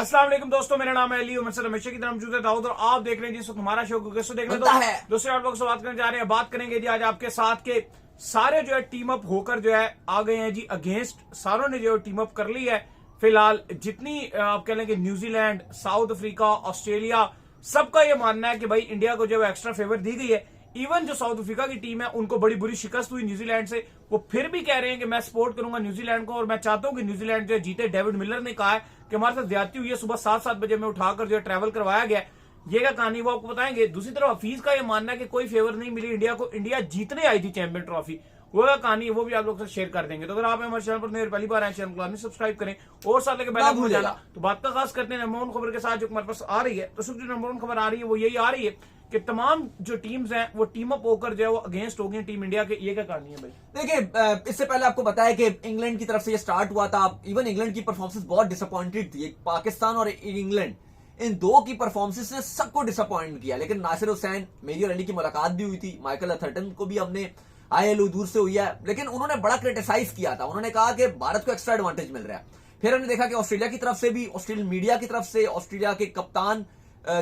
अस्सलाम वालेकुम दोस्तों, मेरा नाम है अली उमर सर हमेशा की तरह मौजूद है दाऊद और आप देख रहे हैं जिस वक्त हमारा शो को किसको देख रहे हैं दोस्तों आप लोग से बात करने जा रहे हैं। बात करेंगे जी आज आपके साथ के सारे जो है टीम अप होकर जो है आ गए हैं जी अगेंस्ट, सारों ने जो टीम अप कर ली है। फिलहाल जितनी आप कह लेंगे न्यूजीलैंड, साउथ अफ्रीका, ऑस्ट्रेलिया, सबका ये मानना है कि भाई इंडिया को जो है एक्स्ट्रा फेवर दी गई है। इवन जो साउथ अफ्रीका की टीम है उनको बड़ी बुरी शिकस्त हुई न्यूजीलैंड से, वो फिर भी कह रहे हैं कि मैं सपोर्ट करूंगा न्यूजीलैंड को और मैं चाहता हूं कि न्यूजीलैंड जो है जीते। डेविड मिलर ने कहा है कि हमारे साथ ज्यादती हुई है, सुबह 7-7 बजे में उठाकर जो है ट्रैवल करवाया गया। ये क्या कहानी वो आपको बताएंगे। दूसरी तरफ हफीज का यह मानना है कि कोई फेवर नहीं मिली इंडिया को, इंडिया जीतने आई थी चैंपियन ट्रॉफी, वो क्या कहानी है वो भी आप लोग से शेयर कर देंगे। तो अगर आप हमारे चैनल पर पहली बार आए चैनल को सब्सक्राइब करें और साथ लेकर बेल भूल जाना। तो बात का खास करते हैं नंबर 1 खबर के साथ जो हमारे पास आ रही है। तो जो नंबर 1 खबर आ रही है वो यही आ रही है कि तमाम जो टीम्स हैं वो टीम अप होकर जो है वो अगेंस्ट हो गई टीम इंडिया के। ये क्या कहानी है भाई? देखिए, इससे पहले आपको बताया कि इंग्लैंड की तरफ से ये स्टार्ट हुआ था। इवन इंग्लैंड की परफॉर्मेंस बहुत डिसअपॉइंटेड थी। पाकिस्तान और इंग्लैंड, इन दो की परफॉर्मेंस ने सबको डिसअपॉइंट किया। लेकिन नासिर हुसैन, मेजर अली की मुलाकात भी हुई थी, माइकल अथर्टन को भी हमने आईएलओ दूर से हुई है, लेकिन उन्होंने बड़ा क्रिटिसाइज किया था। उन्होंने कहा कि भारत को एक्स्ट्रा एडवांटेज मिल रहा है। फिर हमने देखा कि ऑस्ट्रेलिया की तरफ से भी, ऑस्ट्रेलियन मीडिया की तरफ से, ऑस्ट्रेलिया के कप्तान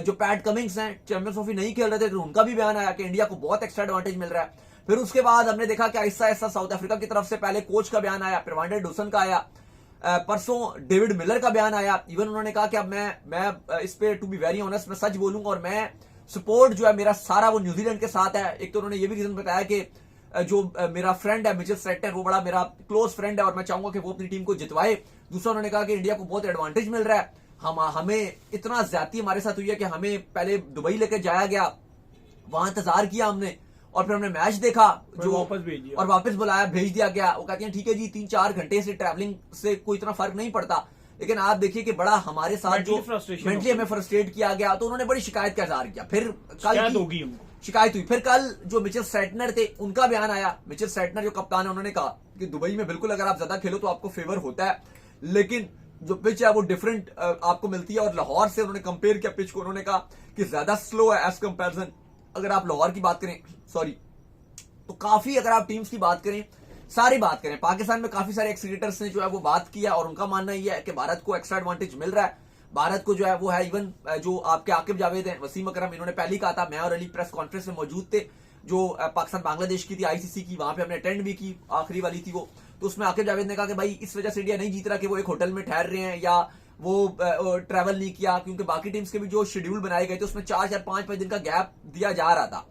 जो पैट कमिंग्स हैं, चैंपियंस ट्रॉफी नहीं खेल रहे थे, तो उनका भी बयान आया कि इंडिया को बहुत एक्स्ट्रा एडवांटेज मिल रहा है। फिर उसके बाद हमने देखा कि आहिस्ता आहिस्ता साउथ अफ्रीका की तरफ से पहले कोच का बयान आया, फिर वांडे डूसन का आया, परसों डेविड मिलर का बयान आया। इवन उन्होंने कहा कि अब मैं इस पे टू बी वेरी ऑनेस्ट मैं सच बोलूंगा और मैं सपोर्ट जो है मेरा सारा वो न्यूजीलैंड के साथ है। एक तो उन्होंने ये भी रीजन बताया कि जो मेरा फ्रेंड है मिचेल स्ट्रैटनर, वो बड़ा मेरा क्लोज फ्रेंड है और मैं चाहूंगा कि वो अपनी टीम को जितवाए। दूसरा उन्होंने कहा कि इंडिया को बहुत एडवांटेज मिल रहा है, हमें इतना ज्यादा हमारे साथ हुई है कि हमें पहले दुबई लेकर जाया गया, वहां इंतजार किया हमने और फिर हमने मैच देखा जो वापस भेज दिया और वापस बुलाया, भेज दिया गया। वो कहती हैं ठीक है जी, 3-4 घंटे से ट्रैवलिंग से कोई इतना फर्क नहीं पड़ता, लेकिन आप देखिए कि बड़ा हमारे साथ जो मेंटली हमें फ्रस्ट्रेट किया गया। तो उन्होंने बड़ी शिकायत का इजहार किया। फिर कल शिकायत हुई, फिर कल जो मिचेल स्ट्रैटनर थे उनका बयान आया। मिचेल स्ट्रैटनर जो कप्तान है, उन्होंने कहा कि दुबई में बिल्कुल अगर आप ज्यादा खेलो तो आपको फेवर होता है, लेकिन जो पिच है वो डिफरेंट आपको मिलती है। और लाहौर से उन्होंने कंपेयर किया पिच को, उन्होंने कहा कि ज्यादा स्लो है एज कंपेरिजन। अगर आप लाहौर की बात करें, सॉरी, तो काफी, अगर आप टीम्स की बात करें, सारी बात करें, पाकिस्तान में काफी सारे एक्सीडेटर्स ने जो है वो बात किया और उनका मानना यह है कि भारत को एक्स्ट्रा एडवांटेज मिल रहा है। भारत को जो है वो है, इवन जो आपके आकिब जावेद हैं, वसीम अकरम, इन्होंने पहले ही कहा था, मैं और अली प्रेस कॉन्फ्रेंस में मौजूद थे जो पाकिस्तान बांग्लादेश की थी आईसीसी की, वहां पे हमने अटेंड भी की, आखिरी वाली थी वो। तो उसमें आकिब जावेद ने कहा कि भाई इस वजह से इंडिया नहीं जीत रहा कि वो एक होटल में ठहर रहे हैं या वो ट्रैवल नहीं किया, क्योंकि बाकी टीम्स के भी जो शेड्यूल बनाए गए थे उसमें 4-4, 5-5 दिन का गैप दिया जा रहा था।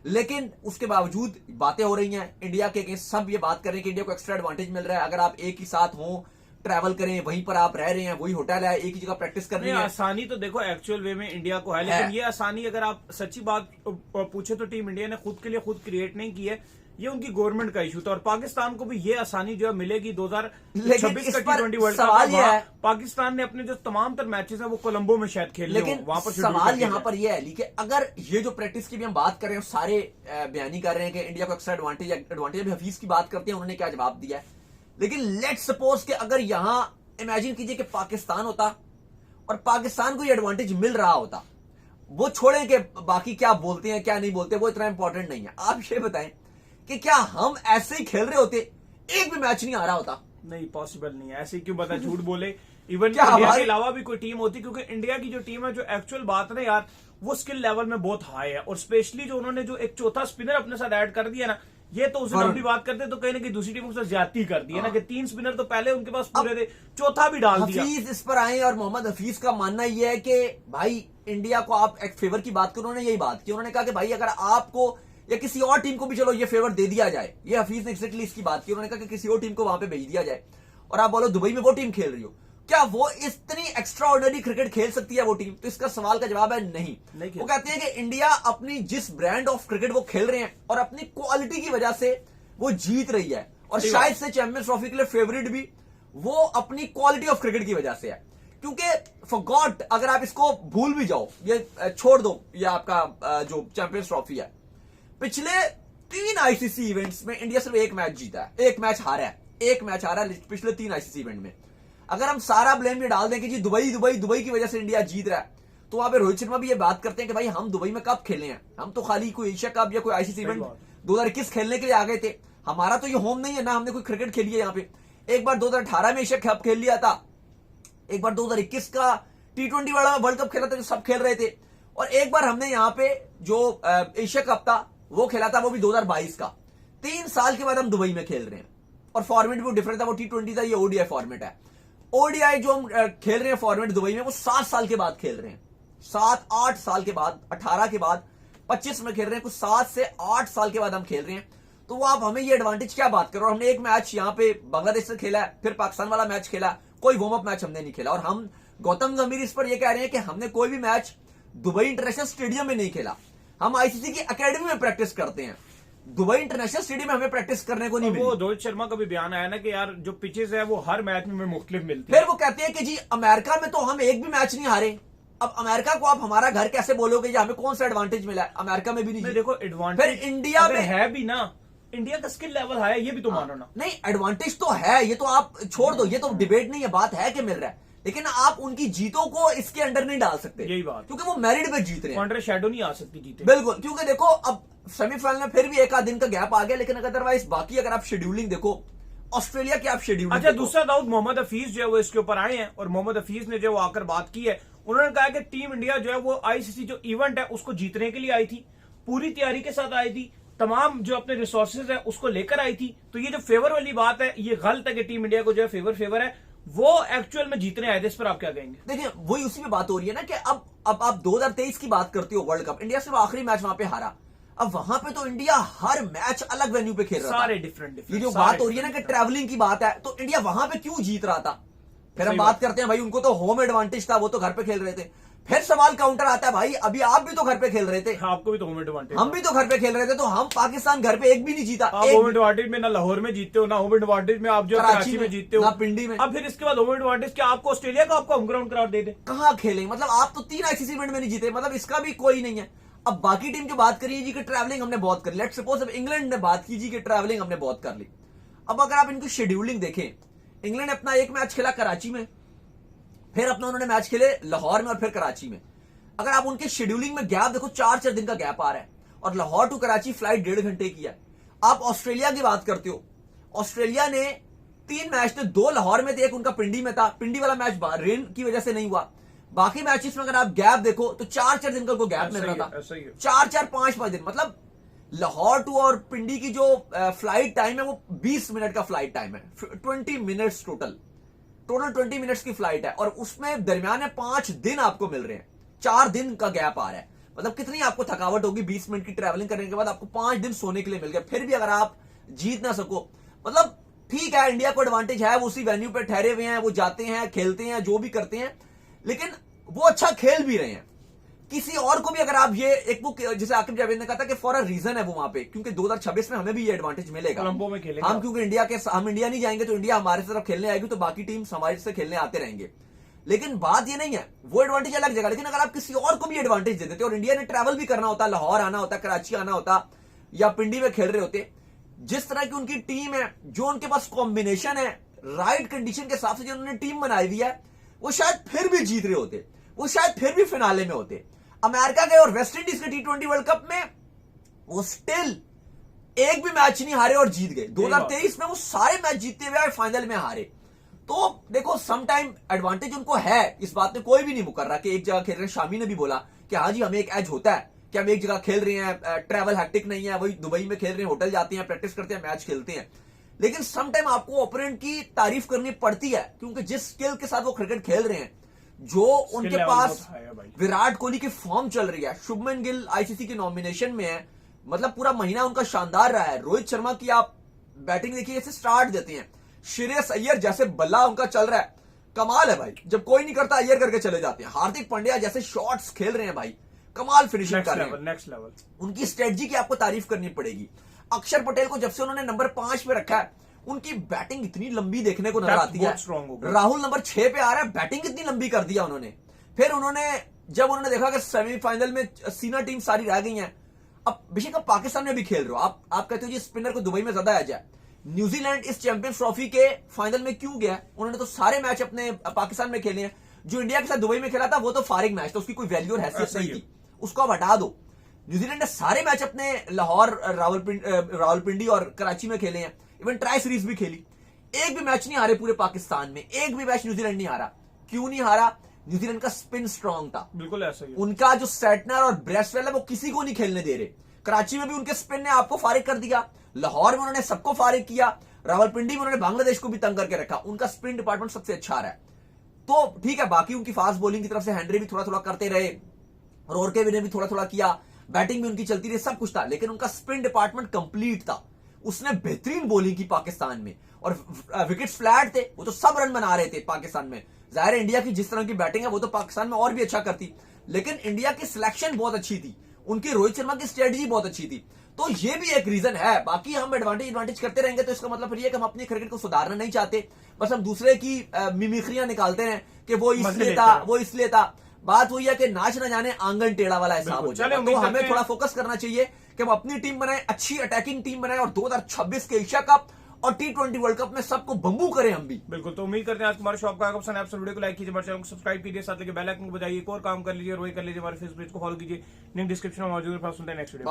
लेकिन उसके बावजूद बातें हो रही हैं इंडिया के अगेंस्ट, सब ये बात कर रहे हैं कि इंडिया को एक्स्ट्रा एडवांटेज मिल रहा है। अगर आप एक ही साथ हो, ट्रैवल करें, वहीं पर आप रह रहे हैं, वही होटल है, एक ही जगह प्रैक्टिस कर रही है। आसानी तो देखो एक्चुअल वे में इंडिया को है, लेकिन ये आसानी अगर आप सच्ची बात पूछे तो टीम इंडिया ने खुद के लिए खुद क्रिएट नहीं की है, ये उनकी गवर्नमेंट का इशू था। और पाकिस्तान को भी ये आसानी जो है मिलेगी 2026 का T20 वर्ल्ड कप। पाकिस्तान ने अपने जो तमाम तर मैचेस हैं वो कोलंबो में शायद खेल, लेकिन वहां पर सवाल यहाँ पर यह है कि अगर ये जो प्रैक्टिस की भी हम बात कर रहे हैं, सारे बयानी कर रहे हैं कि इंडिया को एक्स्ट्रा एडवांटेज भी हफीज की बात करते हैं, उन्होंने क्या जवाब दिया है। लेकिन लेट्स सपोज कि अगर यहां इमेजिन कीजिए कि पाकिस्तान होता और पाकिस्तान को ये एडवांटेज मिल रहा होता, वो छोड़ें कि बाकी क्या बोलते हैं क्या नहीं बोलते, वो इतना इंपॉर्टेंट नहीं है। आप ये बताएं कि क्या हम ऐसे ही खेल रहे होते, एक भी मैच नहीं आ रहा होता? नहीं, पॉसिबल नहीं है। ऐसे क्यों बता झूठ बोले। इवन इंडिया के अलावा भी कोई टीम होती, क्योंकि इंडिया की जो टीम है, जो एक्चुअल बात है यार, वो स्किल लेवल में बहुत हाई है। और स्पेशली जो उन्होंने जो एक चौथा स्पिनर अपने साथ ऐड कर दिया ना, ये तो उस दिन हम भी बात करते तो कहीं ना कहीं दूसरी टीम से ज्यादती कर दी है ना, कि 3 स्पिनर तो पहले उनके पास पूरे थे, चौथा भी डाल दिया। हफीज इस पर आए और मोहम्मद हफीज का मानना यह है कि भाई इंडिया को आप एक फेवर की बात करो, उन्होंने यही बात की। उन्होंने कहा कि भाई अगर आपको या किसी और टीम को भी चलो ये फेवर दे दिया जाए, ये हफीज ने एक्जैक्टली इसकी बात की। उन्होंने कहा कि किसी और टीम को वहां पे भेज दिया जाए और आप बोलो दुबई में वो टीम खेल रही हो, क्या वो इतनी एक्स्ट्रा ऑर्डिनरी क्रिकेट खेल सकती है वो टीम? तो इसका सवाल का जवाब है नहीं। वो कहते हैं कि इंडिया अपनी जिस ब्रांड ऑफ क्रिकेट वो खेल रहे हैं और अपनी क्वालिटी की वजह से वो जीत रही है, और शायद से चैंपियंस ट्रॉफी के लिए फेवरेट भी वो अपनी क्वालिटी ऑफ क्रिकेट की वजह से है। क्योंकि फॉर गॉड, अगर आप इसको भूल भी जाओ, ये छोड़ दो, ये आपका जो चैंपियंस ट्रॉफी है, पिछले 3 आईसीसी इवेंट्स में इंडिया सिर्फ एक मैच जीता है, एक मैच हारा है, एक मैच हारा है पिछले 3 आईसीसी इवेंट में। अगर हम सारा ब्लेम ये डाल दें कि जी दुबई की वजह से इंडिया जीत रहा है, तो वहां पे रोहित शर्मा भी ये बात करते हैं कि भाई हम दुबई में कब खेले हैं, हम तो खाली कोई एशिया कप या कोई आईसीसी इवेंट 2021 खेलने के लिए आ गए थे। हमारा तो ये होम नहीं है ना, हमने कोई क्रिकेट खेली है यहाँ पे। एक बार 2018 में एशिया कप खेल लिया था, एक बार 2021 का T20 वर्ल्ड कप खेला था, जो सब खेल रहे थे। और एक बार हमने यहाँ पे जो एशिया कप था वो खेला था, वो भी 2022 का। 3 साल के बाद हम दुबई में खेल रहे हैं, और फॉर्मेट भी डिफरेंट था। वो T20 था, ये ODI फॉर्मेट है। ODI जो हम खेल रहे हैं फॉर्मेट दुबई में, वो 7 साल के बाद खेल रहे हैं। 7-8 साल के बाद, 18 के बाद 25 में खेल रहे हैं, कुछ 7 से 8 साल के बाद हम खेल रहे हैं। तो वो आप हमें ये एडवांटेज क्या बात करो। हमने एक मैच यहाँ पे बांग्लादेश से खेला है, फिर पाकिस्तान वाला मैच खेला, कोई वार्म अप मैच हमने नहीं खेला। और हम गौतम गंभीर इस पर ये कह रहे हैं कि हमने कोई भी मैच दुबई इंटरनेशनल स्टेडियम में नहीं खेला, हम आईसीसी की एकेडमी में प्रैक्टिस करते हैं। दुबई इंटरनेशनल स्टेडियम में हमें प्रैक्टिस करने को नहीं मिली। वो रोहित शर्मा का भी बयान आया ना कि यार जो पिचेस है वो हर मैच में मुख्तलिफ मिलती है। फिर वो कहते हैं कि जी अमेरिका में तो हम एक भी मैच नहीं हारे। अब अमेरिका को आप हमारा घर कैसे बोलोगे, हमें कौन सा एडवांटेज मिला है? अमेरिका में भी नहीं। देखो एडवांटेज फिर इंडिया में है भी ना, इंडिया का स्किल लेवल है, ये भी तो मानो ना। नहीं, एडवांटेज तो है, ये तो आप छोड़ दो, ये तो डिबेट नहीं है, बात है कि मिल रहा है। लेकिन आप उनकी जीतों को इसके अंडर नहीं डाल सकते, यही बात, क्योंकि वो मेरिट पे जीत रहे हैं। कॉन्ट्रा शैडो नहीं आ सकती जीते। बिल्कुल, क्योंकि देखो अब सेमीफाइनल में फिर भी एक आध दिन का गैप आ गया, लेकिन अदरवाइज बाकी अगर आप शेड्यूलिंग देखो, ऑस्ट्रेलिया की आप शेड्यूलिंग। अच्छा, दूसरा दाऊद मोहम्मद हफीज जो है वो इसके ऊपर आए हैं, और मोहम्मद हफीज ने जो आकर बात की है, उन्होंने कहा कि टीम इंडिया जो है वो आईसीसी जो इवेंट है उसको जीतने के लिए आई थी, पूरी तैयारी के साथ आई थी, तमाम जो अपने रिसोर्सेज है उसको लेकर आई थी। तो ये जो फेवर वाली बात है, ये गलत है कि टीम इंडिया को जो है फेवर है, वो एक्चुअल में जीतने आए थे। इस पर आप क्या कहेंगे? देखिए, वही उसी में बात हो रही है ना कि अब आप 2023 की बात करते हो, वर्ल्ड कप, इंडिया सिर्फ आखिरी मैच वहां पे हारा। अब वहां पे तो इंडिया हर मैच अलग वेन्यू पे खेल रहा था, सारे डिफरेंट। ये जो बात हो रही है ना कि ट्रैवलिंग की बात है, तो इंडिया वहां पे क्यों जीत रहा था? फिर हम बात करते हैं भाई, उनको तो होम एडवांटेज था, वो तो घर पे खेल रहे थे। फिर सवाल काउंटर आता है, भाई अभी आप भी तो घर पे खेल रहे थे, आपको भी तो होम एडवांटेज, हम भी तो घर पे खेल रहे थे, तो हम पाकिस्तान घर पे एक भी नहीं जीता। आप होम एडवांटेज में ना लाहौर में जीतते हो, ना होम एडवांटेज में आप जो कराची में जीतते हो, ना पिंडी में। अब फिर इसके बाद होम एडवांटेज क्या आपको ऑस्ट्रेलिया का आपको होम ग्राउंड करार दे दे? कहां खेलेंगे? मतलब आप तो 3 आईसीसी इवेंट में नहीं जीते, मतलब इसका भी कोई नहीं है। अब बाकी टीम जो बात करिए जी कि ट्रैवलिंग हमने बहुत कर ली, लेट्स सपोज अब इंग्लैंड ने बात की जी कि ट्रैवलिंग हमने बहुत कर ली। अब अगर आप इनकी शेड्यूलिंग देखें, इंग्लैंड ने अपना एक मैच खेला कराची में, फिर अपना उन्होंने मैच खेले लाहौर में और फिर कराची में। अगर आप उनके शेड्यूलिंग में गैप देखो, 4-4 दिन का गैप आ रहा है, और लाहौर टू कराची फ्लाइट 1.5 घंटे की है। आप ऑस्ट्रेलिया की बात करते हो, ऑस्ट्रेलिया ने 3 मैच थे, 2 लाहौर में थे, एक उनका पिंडी में था। पिंडी वाला मैच रेन की वजह से नहीं हुआ। बाकी मैचेस में अगर आप गैप देखो तो 4-4 दिन का उनको गैप मिल रहा था, 4-4, 5-5 दिन। मतलब लाहौर टू और पिंडी की जो फ्लाइट टाइम है वो 20 मिनट का फ्लाइट टाइम है, 20 मिनट्स टोटल 20 मिनट्स की फ्लाइट है, और उसमें दरमियान में 5 दिन आपको मिल रहे हैं, 4 दिन का गैप आ रहा है। मतलब कितनी आपको थकावट होगी 20 मिनट की ट्रैवलिंग करने के बाद, आपको 5 दिन सोने के लिए मिल गए। फिर भी अगर आप जीत ना सको, मतलब ठीक है, इंडिया को एडवांटेज है, वो उसी वेन्यू पे ठहरे हुए हैं, वो जाते हैं, खेलते हैं, जो भी करते हैं, लेकिन वो अच्छा खेल भी रहे हैं। किसी और को भी अगर आप ये एक बुक, जैसे आकिब जावेद ने कहा था कि फॉर अ रीजन है वो वहां पे, क्योंकि 2026 में हमें भी ये एडवांटेज मिलेगा, कोलंबो में खेलेंगे हम, क्योंकि हम इंडिया नहीं जाएंगे तो इंडिया हमारे तरफ खेलने आएगी, तो बाकी टीम हमारे से खेलने आते रहेंगे। लेकिन बात ये नहीं है, वो एडवांटेज अलग जगह। लेकिन अगर आप किसी और को भी एडवांटेज दे देते, और इंडिया ने ट्रैवल भी करना होता, लाहौर आना होता, कराची आना होता, या पिंडी में खेल रहे होते, जिस तरह की उनकी टीम है, जो उनके पास कॉम्बिनेशन है, राइट कंडीशन के हिसाब से जो उन्होंने टीम बनाई हुई है, वो शायद फिर भी जीत रहे होते, वो शायद फिर भी फिनाले में होते। अमेरिका के और वेस्ट इंडीज के T20 वर्ल्ड कप में वो स्टिल एक भी मैच नहीं हारे और जीत गए। 2023 में वो सारे मैच जीतते हुए फाइनल में हारे। तो देखो, सम टाइम एडवांटेज उनको है, इस बात में कोई भी नहीं मुकर रहा कि एक जगह खेल रहे हैं। शामी ने भी बोला कि हाँ जी, हमें एक एज होता है कि हम एक जगह खेल रहे हैं, ट्रैवल हैक्टिक नहीं है, वही दुबई में खेल रहे हैं, होटल जाते हैं, प्रैक्टिस करते हैं, मैच खेलते हैं। लेकिन सम टाइम आपको ओपोनेंट की तारीफ करनी पड़ती है, क्योंकि जिस स्किल के साथ वो क्रिकेट खेल रहे हैं, जो उनके पास विराट कोहली की फॉर्म चल रही है, शुभमन गिल आईसीसी की नॉमिनेशन में है, मतलब पूरा महीना उनका शानदार रहा है। रोहित शर्मा की आप बैटिंग देखिए, जैसे स्टार्ट देते हैं, श्रेयस अय्यर जैसे बल्ला उनका चल रहा है, कमाल है भाई, जब कोई नहीं करता अय्यर करके चले जाते हैं। हार्दिक पांड्या जैसे शॉट्स खेल रहे हैं भाई, कमाल फिनिशिंग कर रहे हैं, नेक्स्ट लेवल। उनकी स्ट्रेटजी की आपको तारीफ करनी पड़ेगी। अक्षर पटेल को जब से उन्होंने नंबर 5 पे रखा है, उनकी बैटिंग इतनी लंबी देखने को नजर आती है। राहुल नंबर 6 पे आ रहा है, बैटिंग इतनी लंबी कर दिया उन्होंने। फिर जब उन्होंने देखा कि सेमीफाइनल में सीनियर टीम सारी रह गई हैं, अब बेशक आप पाकिस्तान में भी खेल रहे हो, आप कहते हो जी स्पिनर को दुबई में ज्यादा आ जाए। न्यूजीलैंड इस चैंपियंस ट्रॉफी के फाइनल में क्यों गया? उन्होंने तो सारे मैच अपने पाकिस्तान में खेले हैं। जो इंडिया के साथ दुबई में खेला था वो तो फारिग मैच था, उसकी कोई वैल्यू और हैसियत नहीं थी, उसको आप हटा दो। न्यूजीलैंड ने सारे मैच अपने लाहौर, रावलपिंडी और कराची में खेले हैं, इवन ट्राई सीरीज भी खेली। एक भी मैच नहीं हारे पूरे पाकिस्तान में, एक भी मैच न्यूजीलैंड नहीं हारा। क्यों नहीं हारा? न्यूजीलैंड का स्पिन स्ट्रांग था, बिल्कुल ऐसा ही है। उनका जो सेटनर और ब्रेस्टवेल है वो किसी को नहीं खेलने दे रहे। कराची में भी उनके स्पिन ने आपको फारिग कर दिया, लाहौर में उन्होंने सबको फारिग किया, रावलपिंडी में उन्होंने बांग्लादेश को भी तंग करके रखा। उनका स्पिन डिपार्टमेंट सबसे अच्छा रहा है। तो ठीक है, बाकी उनकी फास्ट बॉलिंग की तरफ से हेनरी भी थोड़ा थोड़ा करते रहे, रोरके ने भी थोड़ा थोड़ा किया, बैटिंग भी उनकी चलती रही, सब कुछ था, लेकिन उनका स्पिन डिपार्टमेंट कंप्लीट था। उसने बेहतरीन बॉलिंग की पाकिस्तान में, और विकेट्स फ्लैट थे, वो तो सब रन बना रहे थे पाकिस्तान में। जाहिर है इंडिया की जिस तरह की बैटिंग है वो तो पाकिस्तान में और भी अच्छा करती, लेकिन इंडिया की सिलेक्शन बहुत अच्छी थी, उनकी रोहित शर्मा की स्ट्रेटजी बहुत अच्छी थी। तो ये भी एक रीजन है। बाकी हम एडवांटेज करते रहेंगे तो इसका मतलब फिर ये कि हम अपनी क्रिकेट को सुधारना नहीं चाहते, बस हम दूसरे की मिमिक्रियां निकालते हैं कि वो इसलिए था, वो इसलिए था। बात वही है कि नाच न जाने आंगन टेढ़ा वाला हिसाब हो जाए। तो हमें थोड़ा फोकस करना चाहिए कि हम अपनी टीम बनाएं, अच्छी अटैकिंग टीम बनाएं, और 2026 के एशिया कप और T20 वर्ल्ड कप में सबको बंबू करें हम भी। बिल्कुल, तो उम्मीद करते हैं आज हमारे शॉप का आपको पसंद है। आप वीडियो को लाइक कीजिए, हमारे चैनल को सब्सक्राइब कीजिए, साथ लेके बेल आइकन को बजाइए। एक और काम कर लीजिए और वही कर लीजिए, हमारे फेसबुक पेज को फॉलो कीजिए, लिंक डिस्क्रिप्शन में मौजूद है। सुनते हैं नेक्स्ट वीडियो।